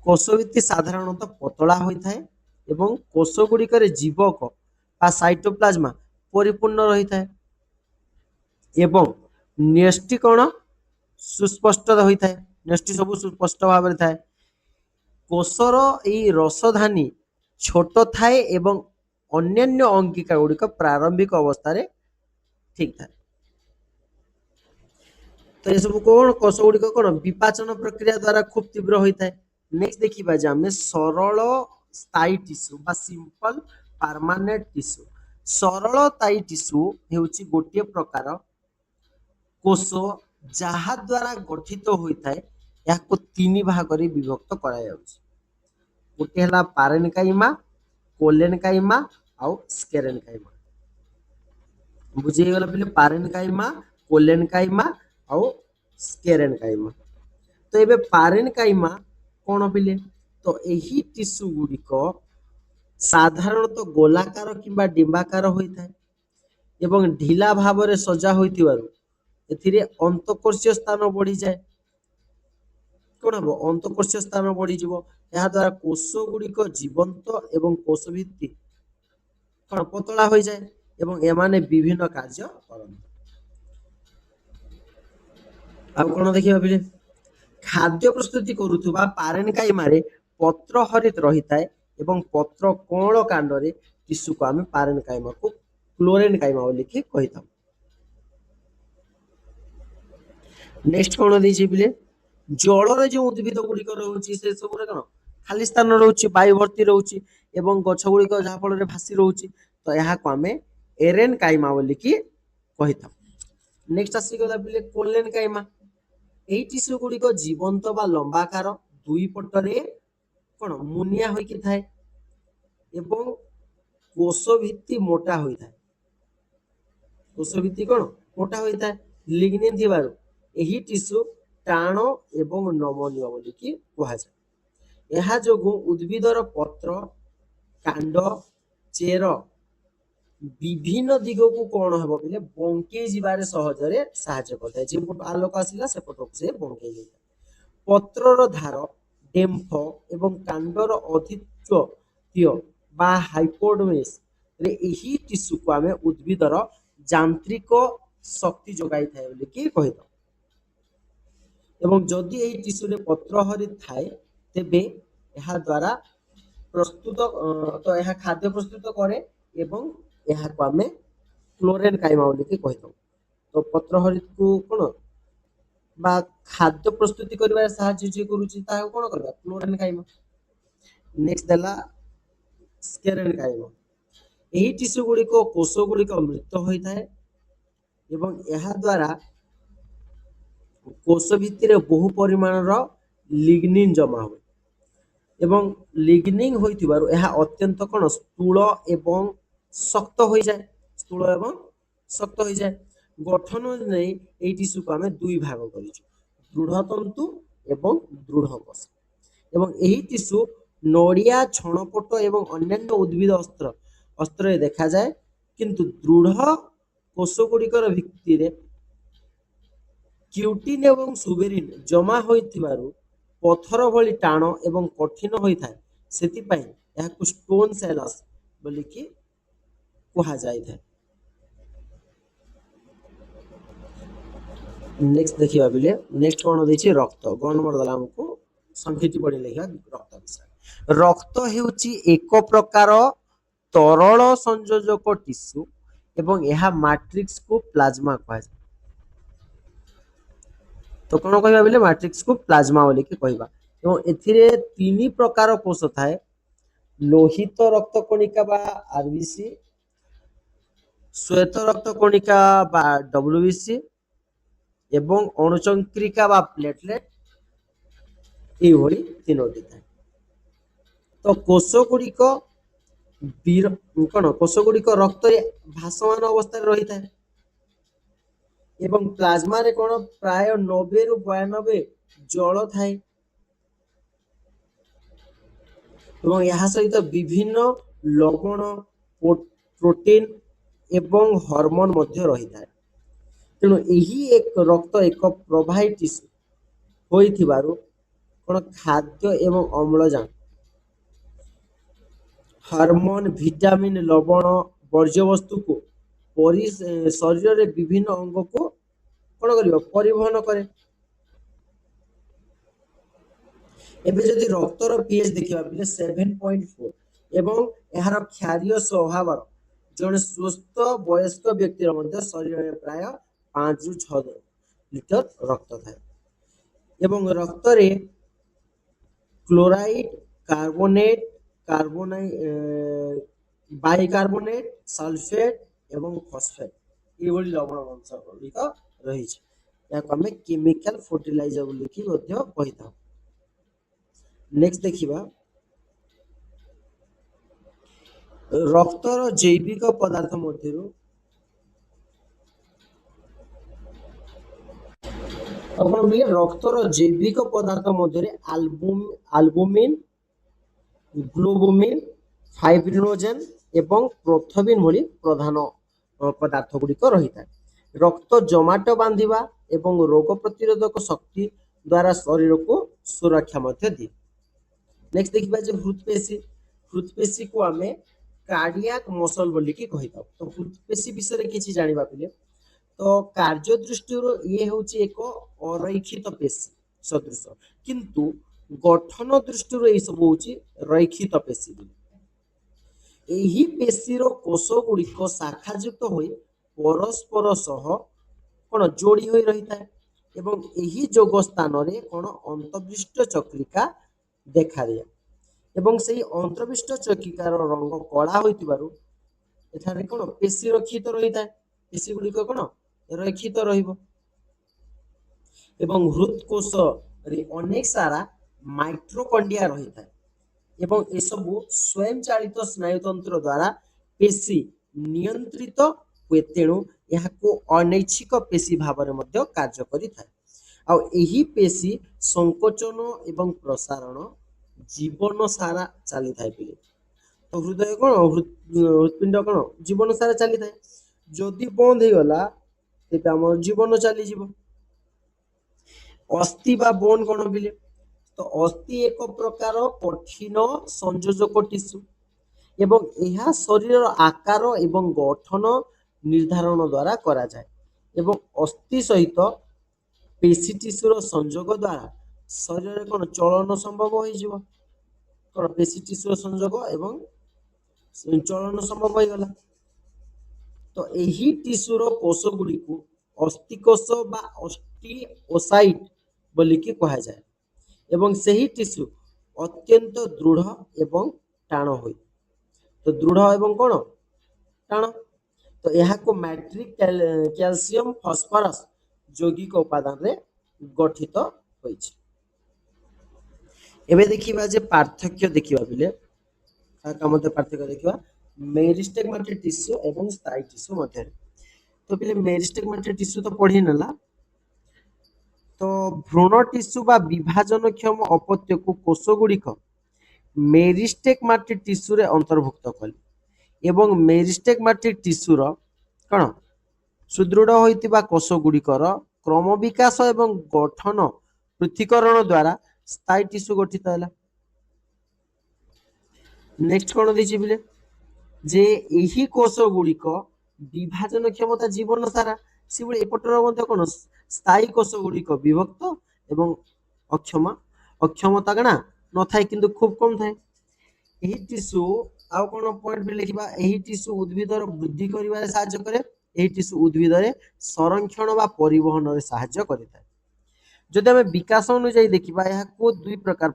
କୋଷ ଭିତ୍ତି ସାଧାରଣତଃ ପତଳା ହୋଇଥାଏ ଏବଂ କୋଷ ଗୁଡ଼ିକରେ ଜୀବକ ବା ସାଇଟୋପ୍ଲାଜମା ପରିପୂର୍ଣ୍ଣ ରହିଥାଏ ଏବଂ ନ୍ୟଷ୍ଟି କଣ? ସୁସ୍ପଷ୍ଟ ହୋଇଥାଏ। ନ୍ୟଷ୍ଟି ସବୁ ସୁସ୍ପଷ୍ଟ ଭାବରେ ଥାଏ। କୋଷର ଏଇ ରସଧାନୀ ଛୋଟ ଥାଏ ଏବଂ ଅନ୍ୟାନ୍ୟ ଅଙ୍ଗିକା ଗୁଡ଼ିକ ପ୍ରାରମ୍ଭିକ ଅବସ୍ଥାରେ ଠିକ୍ ଥାଏ। तो ये सब कौन कोष गुड़िक कौन विपाचन प्रक्रिया द्वारा खूब तीव्र होता है। नेक्स्ट देखिबा जे आमे सरल स्थायी टिश्यू बा सिंपल परमानेंट टिश्यू। सरल स्थायी टिश्यू हेउची गोटे प्रकार कोष जहा द्वारा गठित होता है, याको तीन भाग रे विभक्त करा जाउची। गोटे हला पारेन्काइमा, कोलेनकाइमा आउ स्केरेन्काइमा। बुझीगला पिले पारेन्काइमा, कोलेनकाइमा आउ स्केरेन्काइमा। तो एबे पारेन्काइमा कोन पिले, तो एही टिश्यू गुड़िक साधारणतः गोलाकार किंबा डिम्बाकार होता है एवं ढिला भाव रे सजा होइतिबारु एथिरे अंतकोष्ठीय स्थान बढ़ी जाए। कौन हम अंतकोष्ठीय स्थान बढ़ीज या द्वारा कोष गुड़िक जीवंत एवं कोष भित्ति कौन पतला हो जाए एवं एमाने विभिन्न कार्य करते। अब कौन देखिए भाई खाद्य प्रस्तुति करुवा पारेन्काइमारे पत्र हरित रही थाए एवं पत्र कौन कांड रे टिश्यू को आम पारेन्काइमा को क्लोरेन्काइमा बोलिकी कही था। नेक्स्ट कौन देछि पिले जल जो उद्भिद गुड़िक रोचे से सब कौन खाली स्थान रोचे वायु भर्ती रोचे एवं गछ गुड़िक जहाँ फल भासी रोचे तो यहाँ को आम एरेन्काइमा बोलिकी कही था। नेक्स्ट आसीगला पिले कोलेन्काइमा। एई टिश्यू गुड़िक जीवंत बा लंबाकार दुई पटरे कौन मुनिया होइकी थाए एवं कोष भित्ति मोटा होता है। कोष भित्ति कौन मोटा होता है लिग्निन थिबारु एही टिश्यू टाण एवं नमनीय बोलिकी कहा जाए। एहा जोगु उद्भिदर पत्र कांड चेर विभिन्न दिग को कौन हम बोले बंके जीवारे सहजरे साहाय्य करता है। जे पट आलोक आसिला से पटक से बंके जाए। पत्रर धार डेम्फ एवं कांडर अधिच्युय बा हाइपोडर्मिस रे एही टिश्यू को आमे उद्भिदर यांत्रिक शक्ति जोगाई थाए बोलिकी कहितो। एवं जदि एही टिश्यू रे पत्र हरित थाए तेबे एहा द्वारा प्रस्तुत तो यह खाद्य प्रस्तुत करे एवं यह को आमे क्लोरेन्काइमा बोलिकी कहितो। तो पत्र हरित को कोन बा खाद्य प्रस्तुति करिबार साहाय्य जे करूची ताहा कोन करबा क्लोरेन्काइमा। नेक्स्ट देला स्केरेन्काइमा। एही टिश्यू गुड़िक कोष गुड़िक मृत होता है एवं यह द्वारा कोष भित्तिर बहु परिमाणर लिग्निन जमा हुए एवं लिग्निन होइतिबारु यह अत्यंत कौन स्थूल एवं शक्त हो जाए। स्थूल एवं शक्त हो जाए। गठन नहीं एई टिश्यू को आमे दुई भाग करिछु दृढ़ तंतु एवं दृढ़ कोष एवं एही टिश्यू नड़िया छणपट एवं अन्यान्य उद्भिद अस्त्र देखा जाए किंतु दृढ़ कोष गुड़िकर भित्तिरे क्यूटिन एवं सुबेरिन जमा होइतिबारु पत्थर भली टाण एवं कठिन होता है सेतिपाई याकु स्टोन सेलस बोलिकी कहा जाए। नेक्स्ट देखिबा बिले नेक्स्ट कोन देछि रक्त ग नंबर दला हमको संख्याटी पढि लेखा रक्त विषय। रक्त हेउची एक प्रकार तरल संयोजक टिश्यू एवं यह मैट्रिक्स को प्लाज्मा कहा जाए। तो कौन कहबा बिले मैट्रिक्स को प्लाज्मा बोलिकी कहबा एवं एथिरे तीन प्रकार कोष थाए लोहित रक्त कणिका बा आरबीसी श्वेत रक्त कणिका बा डब्ल्यूबीसी एवं अणुचंक्रिका बा प्लेटलेट एभली तीनोटी थाए। तो कोष गुड़िक कौन कोष गुड़िक रक्त भासमान अवस्था रही था एवं प्लाज्मा रे कौन प्राय 90 रु 92 जल थाए एवं यहाँ सहित विभिन्न लवण प्रोटीन एवं हार्मोन मध्य रही था। तेणु यही एक रक्त एक प्रवाही टिश्यू होइथिबारु कौन खाद्य एवं अम्लजान हार्मोन विटामिन लवण वर्ज्यवस्तु को शरीर रे विभिन्न अंग को कौन करियो परिवहन करे। एबे जदि रक्तर पीएच देखिबा बिले 7.4 एवं एहार क्षारीय स्वभाव जने स्वस्थ वयस्क व्यक्तिर मध्य शरीर में प्राय 5 रु 6 লিଟର ରକ୍ତ ଥାଏ ଏବଂ ରକ୍ତରେ କ୍ଲୋରାଇଡ, କାର୍ବୋନେଟ, ବାଇକାର୍ବୋନେଟ, ସଲଫେଟ ଏବଂ ଫସଫେଟ ଏଭଳି ଲବଣ ଅଂଶ ଗୁଡ଼ିକ ରହିଛି। ଏହାକୁ ଆମେ କେମିକାଲ ଫର୍ଟିଲାଇଜର ବୋଲିକି ମଧ୍ୟ କହିଥାଉ। ନେକ୍ସଟ ଦେଖିବା ରକ୍ତର ଜୈବିକ ପଦାର୍ଥ ମଧ୍ୟରୁ ଆପଣ କହିଲେ ରକ୍ତର ଜୈବିକ ପଦାର୍ଥ ମଧ୍ୟରେ ଆଲବୁମିନ, ଗ୍ଲୋବୁମିନ, ଫାଇବ୍ରିନୋଜେନ ଏବଂ ପ୍ରୋଥୋବିନ ଭଳି ପ୍ରଧାନ ପଦାର୍ଥ ଗୁଡ଼ିକ ରହିଥାଏ। ରକ୍ତ ଜମାଟ ବାନ୍ଧିବା ଏବଂ ରୋଗ ପ୍ରତିରୋଧକ ଶକ୍ତି ଦ୍ୱାରା ଶରୀରକୁ ସୁରକ୍ଷା ମଧ୍ୟ ଦିଏ। ନେକ୍ସଟ ଦେଖିବା ଯେ ହୃଦପେଶୀ। ହୃଦପେଶୀକୁ ଆମେ କାର୍ଡିଆକ ମସଲ ବୋଲିକି କହିଥାଉ। ତ ହୃଦପେଶୀ ବିଷୟରେ କିଛି ଜାଣିବା ପିଲେ ତ କାର୍ଯ୍ୟ ଦୃଷ୍ଟିରୁ ଇଏ ହେଉଛି ଏକ ଅରୈଖିତ ପେଶୀ ସଦୃଶ, କିନ୍ତୁ ଗଠନ ଦୃଷ୍ଟିରୁ ଏହି ସବୁ ହେଉଛି ରୈଖିତ ପେଶୀ। ଏହି ପେଶୀର କୋଷ ଗୁଡ଼ିକ ଶାଖାଯୁକ୍ତ ହୋଇ ପରସ୍ପର ସହ କ'ଣ ଯୋଡ଼ି ହୋଇ ରହିଥାଏ ଏବଂ ଏହି ଯୋଗ ସ୍ଥାନରେ କ'ଣ ଅନ୍ତର୍ବିଷ୍ଟ ଚକ୍ରିକା ଦେଖାଦିଏ ଏବଂ ସେହି ଅନ୍ତର୍ବିଷ୍ଟ ଚକ୍ରିକାର ରଙ୍ଗ କଳା ହୋଇଥିବାରୁ ଏଠାରେ କ'ଣ ପେଶୀ ରକ୍ଷିତ ରହିଥାଏ। ପେଶୀ ଗୁଡ଼ିକ କ'ଣ ରକ୍ଷିତ ରହିବ ଏବଂ ହୃଦକୋଷରେ ଅନେକ ସାରା ମାଇଟ୍ରୋକଣ୍ଡିଆ ରହିଥାଏ ଏବଂ ଏସବୁ ସ୍ୱୟଂ ଚାଳିତ ସ୍ନାୟୁତନ୍ତ୍ର ଦ୍ୱାରା ପେଶୀ ନିୟନ୍ତ୍ରିତ ହୁଏ, ତେଣୁ ଏହାକୁ ଅନୈଚ୍ଛିକ ପେଶୀ ଭାବରେ ମଧ୍ୟ କାର୍ଯ୍ୟ କରିଥାଏ। ଆଉ ଏହି ପେଶୀ ସଂକୋଚନ ଏବଂ ପ୍ରସାରଣ ଜୀବନ ସାରା ଚାଲିଥାଏ ପିଲେ। ତ ହୃଦୟ କ'ଣ ହୃତ୍ପିଣ୍ଡ କ'ଣ ଜୀବନ ସାରା ଚାଲିଥାଏ। ଯଦି ବନ୍ଦ ହେଇଗଲା ତେବେ ଆମର ଜୀବନ ଚାଲିଯିବ। ଅସ୍ଥି ବା ବୋନ କ'ଣ ପିଲେ ତ ଅସ୍ଥି ଏକ ପ୍ରକାର କଠିନ ସଂଯୋଜକ ଟିସୁ ଏବଂ ଏହା ଶରୀରର ଆକାର ଏବଂ ଗଠନ ନିର୍ଦ୍ଧାରଣ ଦ୍ୱାରା କରାଯାଏ ଏବଂ ଅସ୍ଥି ସହିତ ପେଶୀ ଟିସୁର ସଂଯୋଗ ଦ୍ୱାରା ଶରୀରରେ କ'ଣ ଚଳନ ସମ୍ଭବ ହୋଇଯିବ। କ'ଣ ପେଶୀ ଟିସୁର ସଂଯୋଗ ଏବଂ ଚଳନ ସମ୍ଭବ ହୋଇଗଲା। ତ ଏହି ଟିସୁର କୋଷ ଗୁଡ଼ିକୁ ଅସ୍ଥିକୋଷ ବା ଅଷ୍ଟିଓସାଇଟ ବୋଲିକି କୁହାଯାଏ ଏବଂ ସେହି ଟିସୁ ଅତ୍ୟନ୍ତ ଦୃଢ଼ ଏବଂ ଟାଣ ହୋଇ ତ ଦୃଢ଼ ଏବଂ କ'ଣ ଟାଣ। ତ ଏହାକୁ ମ୍ୟାଟ୍ରିକ କ୍ୟାଲସିୟମ ଫସଫରସ ଯୌଗିକ ଉପାଦାନରେ ଗଠିତ ହୋଇଛି। ଏବେ ଦେଖିବା ଯେ ପାର୍ଥକ୍ୟ ଦେଖିବା ପିଲେ ମଧ୍ୟ ପାର୍ଥକ୍ୟ ଦେଖିବା ମେରିଷ୍ଟେଗମାଟିକ ଟିସୁ ଏବଂ ସ୍ଥାୟୀ ଟିସୁ ମଧ୍ୟରେ। ତ ପିଲେ ମେରିଷ୍ଟେଗମାଟିକ ଟିସୁ ତ ପଢି ନେଲା। ତ ଭ୍ରୂଣ ଟିସୁ ବା ବିଭାଜନକ୍ଷମ ଅପତ୍ୟକୁ କୋଷ ଗୁଡ଼ିକ ମେରିଷ୍ଟେଗମାଟିକ ଟିସୁରେ ଅନ୍ତର୍ଭୁକ୍ତ କଲେ ଏବଂ ମେରିଷ୍ଟେଗମାଟିକ ଟିସୁର କ'ଣ ସୁଦୃଢ଼ ହୋଇଥିବା କୋଷ ଗୁଡ଼ିକର କ୍ରମ ବିକାଶ ଏବଂ ଗଠନ ପୃଥକୀକରଣ ଦ୍ୱାରା ସ୍ଥାୟୀ ଟିସୁ ଗଠିତ ହେଲା। ନେକ୍ସଟ କ'ଣ ଦେଇଛି ପିଲେ ଯେ ଏହି କୋଷ ଗୁଡ଼ିକ ବିଭାଜନ କ୍ଷମତା ଜୀବନ ସାରା, ସେଭଳି ଏପଟର ମଧ୍ୟ କ'ଣ ସ୍ଥାୟୀ କୋଷ ଗୁଡ଼ିକ ବିଭକ୍ତ ଏବଂ ଅକ୍ଷମତା କ'ଣ ନଥାଏ, କିନ୍ତୁ ଖୁବ କମ ଥାଏ। ଏହି ଟିସୁ ଆଉ କ'ଣ ପଏଣ୍ଟ ବି ଲେଖିବା, ଏହି ଟିସୁ ଉଦ୍ଭିଦର ବୃଦ୍ଧି କରିବାରେ ସାହାଯ୍ୟ କରେ। ଏହି ଟିସୁ ଉଦ୍ଭିଦରେ ସଂରକ୍ଷଣ ବା ପରିବହନରେ ସାହାଯ୍ୟ କରିଥାଏ। ଯଦି ଆମେ ବିକାଶ ଅନୁଯାୟୀ ଦେଖିବା ଏହାକୁ ଦୁଇ ପ୍ରକାର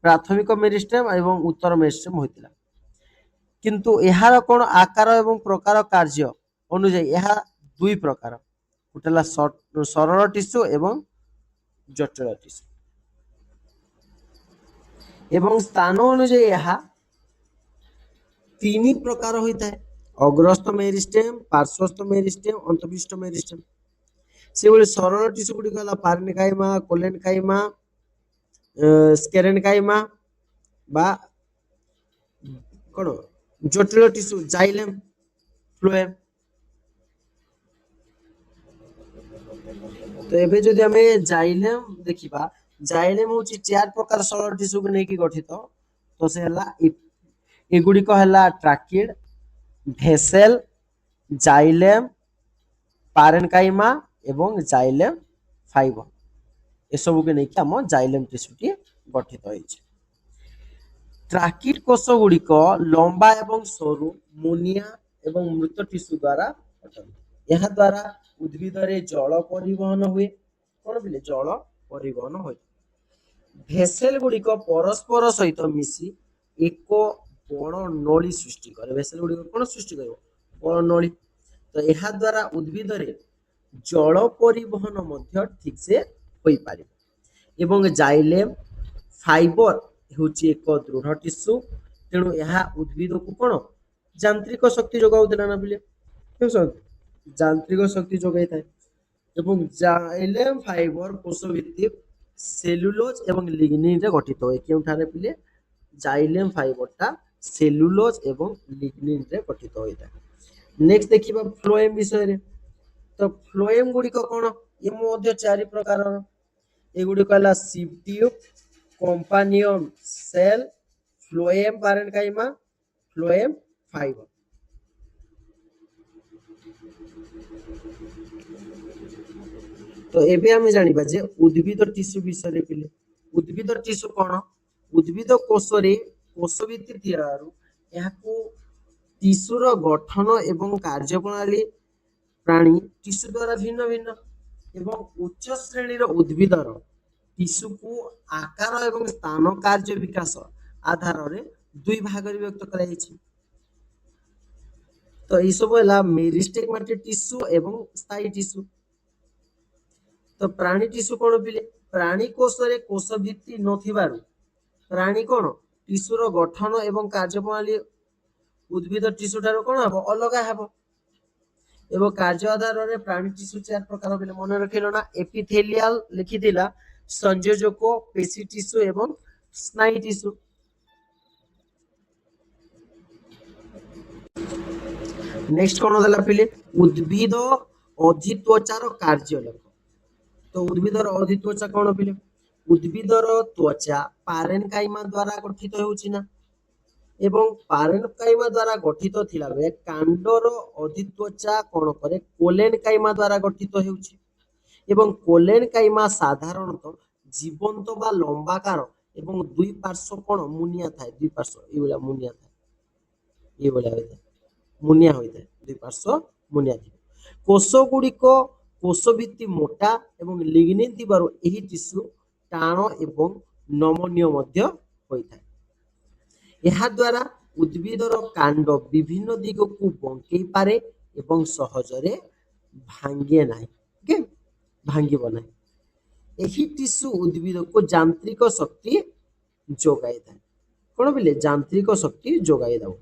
ପ୍ରାଥମିକ ମେରିଷ୍ଟେମ ଏବଂ ଉତ୍ତର ମେରିଷ୍ଟେମ ହୋଇଥିଲା, କିନ୍ତୁ ଏହାର କ'ଣ ଆକାର ଏବଂ ପ୍ରକାର କାର୍ଯ୍ୟ ଅନୁଯାୟୀ ଏହା ଦୁଇ ପ୍ରକାର, ଗୋଟେ ହେଲା ସରଳ ଟିସୁ ଏବଂ ଜଟିଳ ଟିସୁ ଏବଂ ସ୍ଥାନ ଅନୁଯାୟୀ ଏହା ତିନି ପ୍ରକାର ହୋଇଥାଏ, ଅଗ୍ରସ୍ଥ ମେରିଷ୍ଟେମ, ପାର୍ଶ୍ୱସ୍ଥ ମେରିଷ୍ଟେମ, ଅନ୍ତଃପୃଷ୍ଠ ମେରିଷ୍ଟେମ। ସେଭଳି ସରଳ ଟିସୁ ଗୁଡ଼ିକ ହେଲା ପାରେନକାଇମା, କୋଲେନକାଇମା, ସ୍କେରେନକାଇମା ବା କ'ଣ ଜଟିଳ ଟିସୁ ଜାଇଲେମ, ଫ୍ଲୋଏମ। ତ ଏବେ ଯଦି ଆମେ ଜାଇଲେମ ଦେଖିବା, ଜାଇଲେମ ହେଉଛି 4 ପ୍ରକାର ସରଳ ଟିସୁକୁ ନେଇକି ଗଠିତ। ତ ସେ ହେଲା ଏଗୁଡ଼ିକ ହେଲା ଟ୍ରାକିଡ, ଭେସେଲ, ଜାଇଲେମ, ପାରେନକାଇମା ଏବଂ ଜାଇଲେମ ଫାଇବର, ଏସବୁକୁ ନେଇକି ଆମ ଜାଇଲେମ ଟିସୁଟି ଗଠିତ ହୋଇଛି। ଟ୍ରାକିଡ କୋଷ ଗୁଡ଼ିକ ଲମ୍ବା ଏବଂ ସରୁ, ମୁନିଆ ଏବଂ ମୃତ ଟିସୁ ଦ୍ୱାରା ଗଠନ। ଏହା ଦ୍ୱାରା ଉଦ୍ଭିଦରେ ଜଳ ପରିବହନ ହୁଏ। କଣ ପିଲେ? ଜଳ ପରିବହନ ହୁଏ। ଭେସେଲ ଗୁଡିକ ପରସ୍ପର ସହିତ ମିଶି ଏକ ବଣ ନଳୀ ସୃଷ୍ଟି କରେ। ଭେସେଲ ଗୁଡିକ କଣ ସୃଷ୍ଟି କରିବ? ବଣ ନଳୀ। ତ ଏହା ଦ୍ୱାରା ଉଦ୍ଭିଦରେ ଜଳ ପରିବହନ ମଧ୍ୟ ଠିକ ସେ ହୋଇପାରିବ। ଏବଂ ଜାଇଲେମ ଫାଇବର ହେଉଛି ଏକ ଦୃଢ ଟିସୁ, ତେଣୁ ଏହା ଉଦ୍ଭିଦକୁ କଣ ଯାନ୍ତ୍ରିକ ଶକ୍ତି ଯୋଗାଉଥିଲା ନା ପିଲେ? ଦେଖୁଛନ୍ତି? ଯାନ୍ତ୍ରିକ ଶକ୍ତି ଯୋଗାଇଥାଏ। ଏବଂ ଜାଇଲେମ ଫାଇବର କୋଷ ଭିତ୍ତିକ ସେଲୁଲୋଜ ଏବଂ ଲିଗ୍ନିନରେ ଗଠିତ ହୁଏ। କେଉଁଠାରେ ପିଲେ? ଜାଇଲେମ ଫାଇବରଟା ସେଲୁଲୋଜ ଏବଂ ଲିଗ୍ନିନରେ ଗଠିତ ହୋଇଥାଏ। ନେକ୍ସଟ ଦେଖିବା ଫ୍ଲୋଏମ ବିଷୟରେ। ତ ଫ୍ଲୋଏମ ଗୁଡିକ କଣ? ଏ ମଧ୍ୟ 4 ପ୍ରକାରର। ଏଗୁଡିକ ହେଲା ସିଭ୍ ଟ୍ୟୁବ, କମ୍ପାନିଅନ ସେଲ, ଫ୍ଲୋଏମ ପାରେନକାଇମା, ଫ୍ଲୋଏମ ଫାଇबर। ତ ଏବେ ଆମେ ଜାଣିବା ଯେ ଉଦ୍ଭିଦ ଟିସୁ ବିଷୟରେ ପିଲେ। ଉଦ୍ଭିଦ ଟିସୁ କଣ? ଉଦ୍ଭିଦ କୋଷରେ କୋଷ ଭିତ୍ତି ଥିବାରୁ ଏହାକୁ ଟିସୁର ଗଠନ ଏବଂ କାର୍ଯ୍ୟପ୍ରଣାଳୀ ପ୍ରାଣୀ ଟିସୁ ଦ୍ୱାରା ଭିନ୍ନ ଭିନ୍ନ। ଏବଂ ଉଚ୍ଚ ଶ୍ରେଣୀର ଉଦ୍ଭିଦର ଟିସୁକୁ ଆକାର ଏବଂ ସ୍ଥାନ କାର୍ଯ୍ୟ ବିକାଶ ଆଧାରରେ 2 ଭାଗରେ ବିଭକ୍ତ କରାଯାଇଛି। ତ এই ସବୁ ହେଲା ମେରିଷ୍ଟେଗମାଟିକ ଟିସୁ ଏବଂ ସ୍ଥାୟୀ ଟିସୁ। ତ ପ୍ରାଣୀ ଟିସୁ କଣ ପିଲେ? ପ୍ରାଣୀ କୋଷରେ କୋଷ ଭିତ୍ତି ନଥିବାରୁ ପ୍ରାଣୀ କଣ ଟିସୁର ଗଠନ ଏବଂ କାର୍ଯ୍ୟପ୍ରଣାଳୀ ଉଦ୍ଭିଦ ଟିସୁ ଠାରୁ କଣ ହବ? ଅଲଗା ହେବ। ଏବଂ କାର୍ଯ୍ୟ ଆଧାରରେ ପ୍ରାଣୀ ଟିସୁ 4 ପ୍ରକାର ପିଲେ ମନେ ରଖିଲ ନା? ଏପିଥେଲିଆଲ ଲେଖିଥିଲା, ସଂଯୋଜକ, ପେଶୀ ଟିସୁ ଏବଂ ସ୍ନାୟୁ ଟିସୁ। ନେକ୍ସଟ କଣ ଦେଲା ପିଲେ? ଉଦ୍ଭିଦ ଅଧିତ୍ୱଚାର କାର୍ଯ୍ୟଲେଖ। ତ ଉଦ୍ଭିଦର ଅଧିତ୍ୱଚା କଣ ପିଲେ? ଉଦ୍ଭିଦର ତ୍ୱଚା ପାରେନକାଇମା ଦ୍ୱାରା ଗଠିତ ହେଉଛି ନା? ଏବଂ ପାରେନକାଇମା ଦ୍ୱାରା ଗଠିତ ଥିଲାବେଳେ କାଣ୍ଡର ଅଧିତ୍ୱଚା କଣ କରେ? କୋଲେନକାଇମା ଦ୍ୱାରା ଗଠିତ ହେଉଛି। ଏବଂ କୋଲେନକାଇମା ସାଧାରଣତଃ ଜୀବନ୍ତ ବା ଲମ୍ବାକାର ଏବଂ 2 ପାର୍ଶ୍ୱ କଣ ମୁନିଆ ଥାଏ। 2 ପାର୍ଶ୍ୱ ଏଇଭଳିଆ ମୁନିଆ ଥାଏ। ଏଇଭଳିଆ ହୋଇଥାଏ। ମୁନିଆ ହୋଇଥାଏ। 2 ପାର୍ଶ୍ୱ ମୁନିଆ ଥିବ। କୋଷ ଗୁଡିକ କୋଷ ଭିତ୍ତି ମୋଟା ଏବଂ ଲିଗ୍ନିନ ଥିବାରୁ ଏହି ଟିସୁ ଟାଣ ଏବଂ ନମନୀୟ ମଧ୍ୟ ହୋଇଥାଏ। ଏହା ଦ୍ୱାରା ଉଦ୍ଭିଦର କାଣ୍ଡ ବିଭିନ୍ନ ଦିଗକୁ ବଙ୍କେଇ ପାରେ ଏବଂ ସହଜରେ ଭାଙ୍ଗେ ନାହିଁ। ଓକେ, ଭାଙ୍ଗିବ ନାହିଁ। ଏହି ଟିସୁ ଉଦ୍ଭିଦକୁ ଯାନ୍ତ୍ରିକ ଶକ୍ତି ଯୋଗାଇଥାଏ। କଣ ପିଲେ? ଯାନ୍ତ୍ରିକ ଶକ୍ତି ଯୋଗାଇ ଦେବ।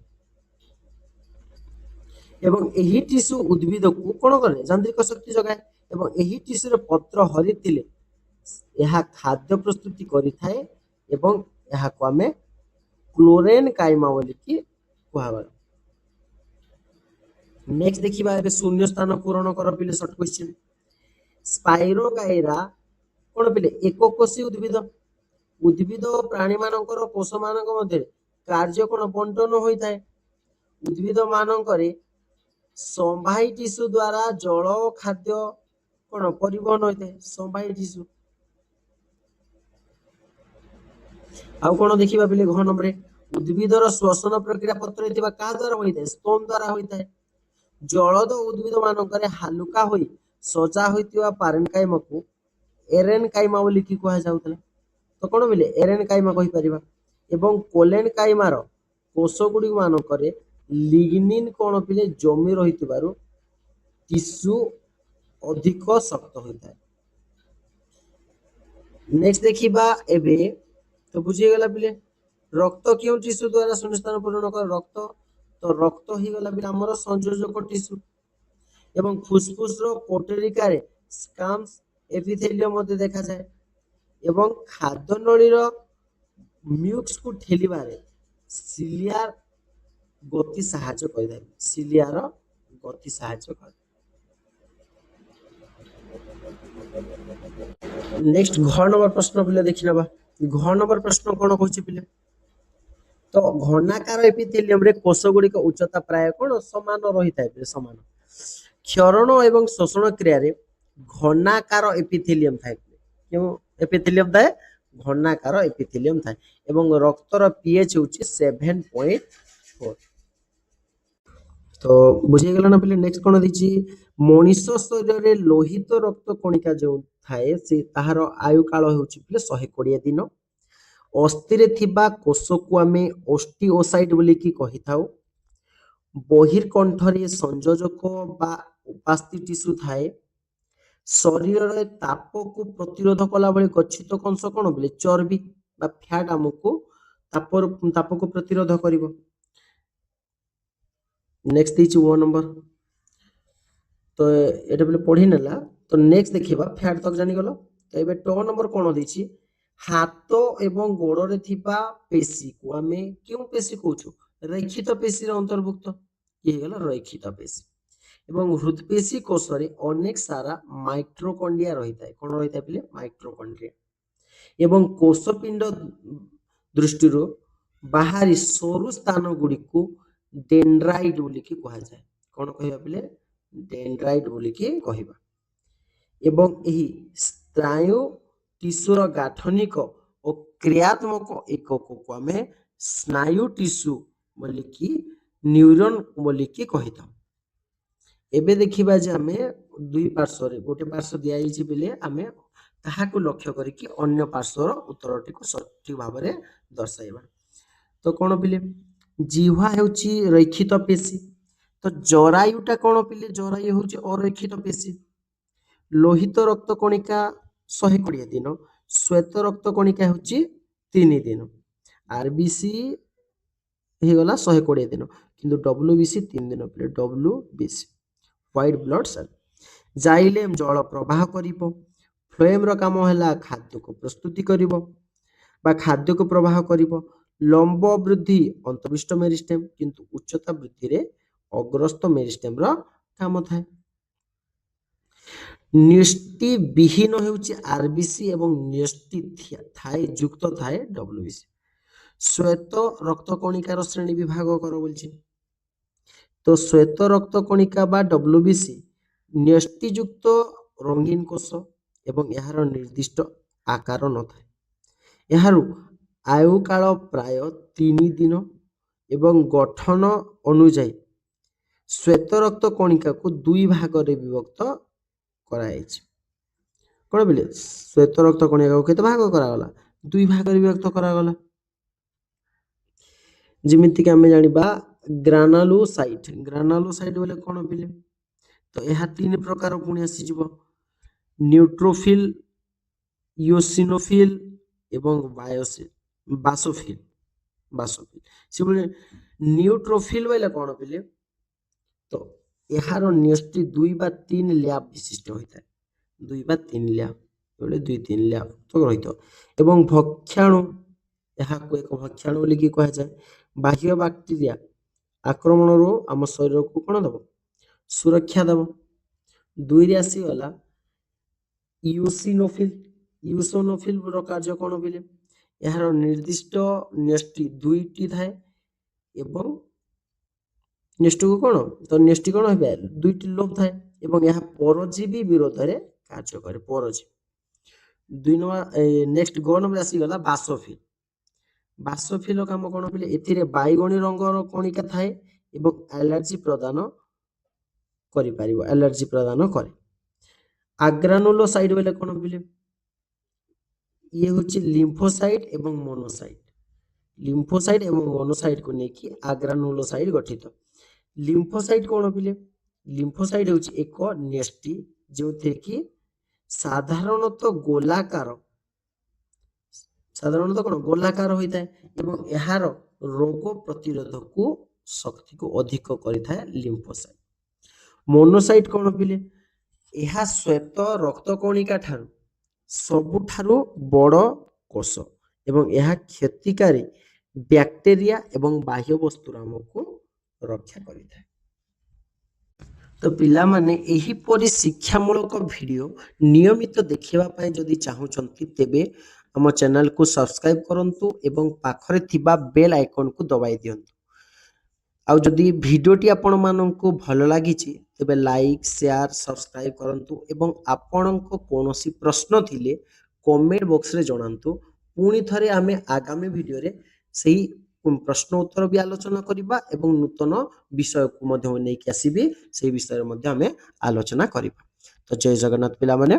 ଏବଂ ଏହି ଟିସୁ ଉଦ୍ଭିଦକୁ କଣ କରେ? ଯାନ୍ତ୍ରିକ ଶକ୍ତି ଯୋଗାଏ। ଏବଂ ଏହି ଟିସୁର ପତ୍ର ହରିଥିଲେ ଏହା ଖାଦ୍ୟ ପ୍ରସ୍ତୁତି କରିଥାଏ ଏବଂ ଏହାକୁ ଆମେ କ୍ଲୋରେନକାଇମା ବୋଲିକି କୁହାଗଲା। ନେକ୍ସଟ ଦେଖିବା ଏବେ ଶୂନ୍ୟ ସ୍ଥାନ ପୂରଣ କର ପିଲେ ସର୍ଟ କ୍ୱେଶ୍ଚିନ। ସ୍ପାଇରୋଗାଇରା କଣ ପିଲେ? ଏକକୋଷୀ ଉଦ୍ଭିଦ। ଉଦ୍ଭିଦ ଓ ପ୍ରାଣୀ ମାନଙ୍କର କୋଷ ମାନଙ୍କ ମଧ୍ୟରେ କାର୍ଯ୍ୟ କଣ ବଣ୍ଟନ ହୋଇଥାଏ। ଉଦ୍ଭିଦ ମାନଙ୍କରେ ସମ୍ବାହୀ ଟିସୁ ଦ୍ୱାରା ଜଳ ଓ ଖାଦ୍ୟ କଣ ପରିବହନ ହୋଇଥାଏ। ସମ୍ବାହୀ ଟିସୁ। ଆଉ କଣ ଦେଖିବା ପିଲେ? ଘ ନମ୍ବରରେ ଉଦ୍ଭିଦର ଶ୍ୱସନ ପ୍ରକ୍ରିୟା ପତ୍ରରେ ଥିବା କାହା ଦ୍ୱାରା ହୋଇଥାଏ? ଷ୍ଟୋନ ଦ୍ୱାରା ହୋଇଥାଏ। ଜଳଦ ଉଦ୍ଭିଦ ମାନଙ୍କରେ ହାଲୁକା ହୋଇ ସଜା ହୋଇଥିବା ପାରେନକାଇମାକୁ ଏରେନକାଇମା ବୋଲିକି କୁହାଯାଉଥିଲା। ତ କଣ ପିଲେ? ଏରେନକାଇମା କହିପାରିବା। ଏବଂ କୋଲେନକାଇମାର କୋଷ ଗୁଡିକ ମାନଙ୍କରେ ଲିଗ୍ନିନ କଣ ପିଲେ? ଜମି ରହିଥିବାରୁ ଟିସୁ ଅଧିକ ଶକ୍ତ ହୋଇଥାଏ। ନେକ୍ସଟ ଦେଖିବା ଏବେ। ତ ବୁଝିଗଲା ପିଲେ? ରକ୍ତ କେଉଁ ଟିସୁ ଦ୍ୱାରା ଶୂନ୍ୟସ୍ଥାନ ପୂରଣ କରେ? ରକ୍ତ। ତ ରକ୍ତ ହେଇଗଲା ପିଲେ ଆମର ସଂଯୋଜକ ଟିସୁ। ଏବଂ ଫୁସଫୁସର କୋଟରିକାରେ ସ୍କାମ୍ସ ଏପିଥେଲିୟମ ମଧ୍ୟ ଦେଖାଯାଏ। ଏବଂ ଖାଦ୍ୟ ନଳୀର ମ୍ୟୁକ୍ସକୁ ଠେଲିବାରେ ସିଲିଆର ଗତି ସାହାଯ୍ୟ କରିଥାଏ। ସିଲିଆର ଗତି ସାହାଯ୍ୟ କରେ। ନେକ୍ସଟ ଘ ନମ୍ବର ପ୍ରଶ୍ନ ପିଲେ ଦେଖି ନେବା। ଘ ନମ୍ବର ପ୍ରଶ୍ନ କଣ କହୁଛି ପିଲେ? ତ ଘନାକାର ଏପିଥେଲିୟମରେ କୋଷ ଗୁଡିକ ଉଚ୍ଚତା ପ୍ରାୟ କଣ ସମାନ ରହିଥାଏ। ସମାନ। କ୍ଷରଣ ଏବଂ ଶୋଷଣ କ୍ରିୟାରେ ଘନାକାର ଏପିଥେଲିୟମ ଥାଏ। କେଉଁ ଏପିଥେଲିୟମ ଥାଏ? ଘନାକାର ଏପିଥେଲିୟମ ଥାଏ। ଏବଂ ରକ୍ତର ପିଏଚ ହେଉଛି 7.4। तो बुझीगला ना पिले नेक्स्ट कोन दिछि मनीष शरीर रे लोहित रक्त कणिका जो थाए से ताहार आयु काल होउछि पिले 120 दिन अस्थि रे थिबा कोष को आमे ओस्टिओसाइट बोली की कहि थाउ बहिर्कंठरे संयोजक बा उपास्थि टिश्यू थाए शरीर ताप को प्रतिरोध कला बेले गच्छित कंस कौन बोले चर्बी बा फैट आमको ताप को प्रतिरोध करिवो नेक्स्ट दिस 1 नंबर तो एटा बोले पढ़ी नेला तो नेक्स्ट देखिबा फैट तक जानि गलो तो एबे 2 नंबर कोन दिछि हाथ एवं गोड़ रे थिबा पेशी को आमे क्यों पेशी कहूछु रैखित पेशी रे अंतर्भुक्त ये गला रैखित पेशी एवं हृदपेशी कोषरे अनेक सारा माइक्रोकॉन्ड्रिया रहिता है कोन रहिता पिले माइक्रोकॉन्ड्रिया एवं कोषपिंड दृष्टिरो बाहरी सरू स्थान गुडी को डेंड्राइट बोली की कहा जाए कोन कहबा पिले डेंड्राइट बोली की कहबा एवं एही स्नायु टिश्यूर गाठनिक और क्रियात्मक एकक को आमे स्नायु टिश्यू बोली की न्यूरॉन बोली की कहिता एबे देखिबा जे आमे दुई पार्श्व रे गोटे पार्श्व दिया आइछि बिले आमे ताहाकु लक्ष्य करी कि अन्य पार्श्वर उत्तरटी को सठिक भाव रे दर्शाइबा तो कोन पिले जिह्वा हेउछि रैखित पेशी तो जरायुटा कोन पिले जरायु हेउछि अरैखित पेशी लोहित रक्त कणिका 120 दिन श्वेत रक्त कणिका हेउछि 3 दिन आरबीसी हे गला 120 दिन किंतु डब्ल्यूबीसी 3 दिन पिले WBC white blood cell xylem जल प्रवाह करिवो फ्लोएम रो काम हैला खाद्य को प्रस्तुति करिवो बा खाद्य को प्रवाह करिवो लंब वृद्धि अंतविष्ट मेरिस्टेम किंतु उच्चता वृद्धि रे अग्रस्त मेरिस्टेम रो काम थाए न्यष्टि विहीन हेउछि आरबीसी एवं न्यष्टि थाए युक्त थाए डब्ल्यूबीसी श्वेत रक्त कणिकार श्रेणी विभाग कर बोलछि तो श्वेत रक्त कणिका बा डब्ल्यूबीसी न्यष्टियुक्त रंगीन कोष एवं यार निर्दिष्ट आकार न थाए यारु आयु काल प्राय 3 दिन एवं गठन अनुଯାयी श्वेत रक्त कणिका को दुई भाग रे विभक्त कराइछि कोन बिले श्वेत रक्त कणिका को केते भाग करा गला दुई भाग रे विभक्त करा गला जिमिति कि आमे जानिबा ग्रानुलोसाइट बोले कोन बिले तो यह 3 प्रकार पुणी आसी जिवो न्यूट्रोफिल इओसिनोफिल एवं बासोफिल से बोले न्यूट्रोफिल बोले कोन बिले तो यार न्यष्टि 2 बा 3 लैब विशिष्ट होता है 2 बा 3 लैब बोले 2-3 लैब तो रहितो एवं भक्षाणु यहाँ को एक भक्षाणु बोली की कहा जाए बाह्य बैक्टीरिया आक्रमण रो आम शरीर को कोन दबो सुरक्षा दबो 2 रे आसी वाला यूसिनोफिल रो कार्य कोन बिले यार निर्दिष्ट न्यष्टि 2टी थाए एवं न्यष्टि को कोन तो न्यष्टि कोन हेबे 2टी लोभ थाए एवं यहाँ परजीवी विरोध रे कार्य करे परजीवी 2 नंबर नेक्स्ट गो नंबर आसी गला बासोफिल काम कोन बिले एथिरे बाइगणी रंगर कणिका थाए एवं एलर्जी प्रदान करि पारिबो एलर्जी प्रदान करे आग्रानुलोसाइट बोले कोन बिले ये होछि लिम्फोसाइट एवं मोनोसाइट को नेकी आग्रानुलोसाइट गठित लिम्फोसाइट कोन बिले लिम्फोसाइट होछि एक न्यष्टि जोथे कि साधारणतः गोलाकार होता है एवं यार रोग प्रतिरोधक को शक्ति को अधिक करिथाए लिम्फोसाइट मोनोसाइट कोन बिले यह श्वेत रक्त कणिका ठारू सबुठारू बड़ कोष एवं यह क्षतिकारी बैक्टीरिया एवं बाह्य वस्तु हमको रक्षा करिथाए तो पिला माने एही परि शिक्षामूलक वीडियो नियमित देखिबा पय जदि चाहुचंती तेबे हम चैनल को सब्सक्राइब करंतु एवं पाखरे थिबा बेल आइकन को दबाई दियंतु आउ जदि वीडियोटी आपण माननकु भल लागिछि तेबे लाइक शेयर सब्सक्राइब करंतु एवं आपणको कोनोसी प्रश्न थिले कमेंट बॉक्स रे जणांतु पुनी थरे आमे आगामी वीडियो रे सही ପ୍ରଶ୍ନ ଉତ୍ତର ବି ଆଲୋଚନା କରିବା ଏବଂ ନୂତନ ବିଷୟକୁ ମଧ୍ୟ ନେଇକି ଆସିବି, ସେଇ ବିଷୟରେ ମଧ୍ୟ ଆମେ ଆଲୋଚନା କରିବା। ତ ଜୟ ଜଗନ୍ନାଥ ପିଲାମାନେ।